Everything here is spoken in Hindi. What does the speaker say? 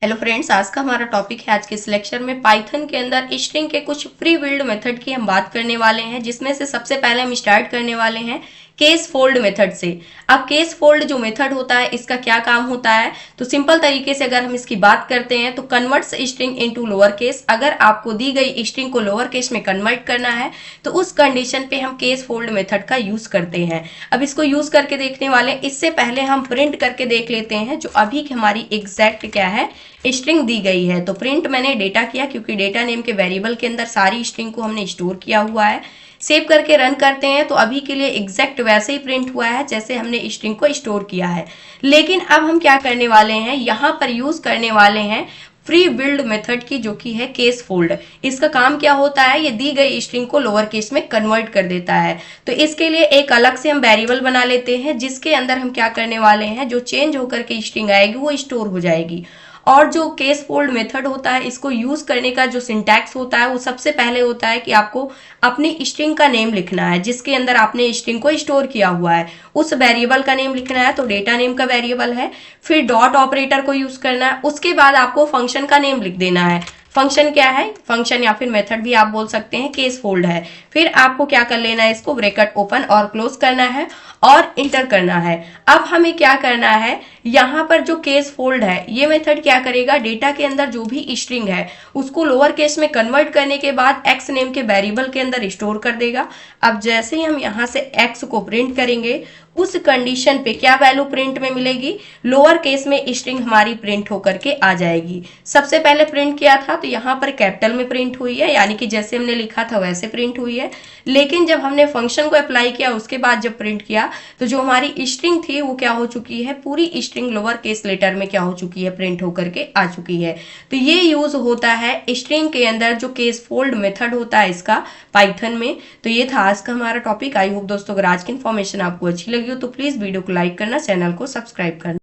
हेलो फ्रेंड्स, आज का हमारा टॉपिक है। आज के इस लेक्चर में पाइथन के अंदर स्ट्रिंग के कुछ प्री बिल्ड मेथड की हम बात करने वाले हैं, जिसमें से सबसे पहले हम स्टार्ट करने वाले हैं केस फोल्ड मेथड से। अब केस फोल्ड जो मेथड होता है, इसका क्या काम होता है, तो सिंपल तरीके से अगर हम इसकी बात करते हैं तो converts string into lower case. अगर आपको दी गई स्ट्रिंग को लोअर केस में कन्वर्ट करना है तो उस कंडीशन पे हम केस फोल्ड मेथड का यूज करते हैं। अब इसको यूज करके देखने वाले, इससे पहले हम प्रिंट करके देख लेते हैं जो अभी की हमारी एग्जैक्ट क्या है, स्ट्रिंग दी गई है। तो प्रिंट मैंने डेटा किया, क्योंकि डेटा नेम के वेरिएबल के अंदर सारी स्ट्रिंग को हमने स्टोर किया हुआ है। सेव करके रन करते हैं तो अभी के लिए एग्जैक्ट वैसे ही प्रिंट हुआ है जैसे हमने स्ट्रिंग को स्टोर किया है। लेकिन अब हम क्या करने वाले हैं, यहाँ पर यूज करने वाले हैं प्री बिल्ड मेथड की, जो कि है केस फोल्ड। इसका काम क्या होता है, ये दी गई स्ट्रिंग को लोअर केस में कन्वर्ट कर देता है। तो इसके लिए एक अलग से हम वेरिएबल बना लेते हैं, जिसके अंदर हम क्या करने वाले हैं, जो चेंज होकर के स्ट्रिंग आएगी वो स्टोर हो जाएगी। और जो केस फोल्ड मेथड होता है, इसको यूज करने का जो सिंटैक्स होता है वो सबसे पहले होता है कि आपको अपनी स्ट्रिंग का नेम लिखना है, जिसके अंदर आपने स्ट्रिंग को स्टोर किया हुआ है उस वेरिएबल का नेम लिखना है। तो डेटा नेम का वेरिएबल है, फिर डॉट ऑपरेटर को यूज करना है, उसके बाद आपको फंक्शन का नेम लिख देना है। फंक्शन क्या है, फंक्शन या फिर मेथड भी आप बोल सकते हैं, केस फोल्ड है। फिर आपको क्या कर लेना है, इसको ब्रैकेट ओपन और क्लोज करना है और इंटर करना है। अब हमें क्या करना है, यहाँ पर जो केस फोल्ड है ये मेथड क्या करेगा, डेटा के अंदर जो भी स्ट्रिंग है उसको लोअर केस में कन्वर्ट करने के बाद एक्स नेम के वेरिएबल के अंदर स्टोर कर देगा। अब जैसे ही हम यहाँ से एक्स को प्रिंट करेंगे, उस कंडीशन पे क्या वैल्यू प्रिंट में मिलेगी, लोअर केस में स्ट्रिंग हमारी प्रिंट होकर के आ जाएगी। सबसे पहले प्रिंट किया था तो यहाँ पर कैपिटल में प्रिंट हुई है, यानी कि जैसे हमने लिखा था वैसे प्रिंट हुई है। लेकिन जब हमने फंक्शन को अप्लाई किया, उसके बाद जब प्रिंट किया तो जो हमारी स्ट्रिंग थी वो क्या हो चुकी है, पूरी स्ट्रिंग लोअर केस लेटर में क्या हो चुकी है, प्रिंट होकर के आ चुकी है। तो ये यूज होता है स्ट्रिंग के अंदर जो केस फोल्ड मेथड होता है इसका, पाइथन में। तो ये था आज का हमारा टॉपिक। आई होप दोस्तों अगर आज की इन्फॉर्मेशन आपको अच्छी लगी हो तो प्लीज वीडियो को लाइक करना, चैनल को सब्सक्राइब करना।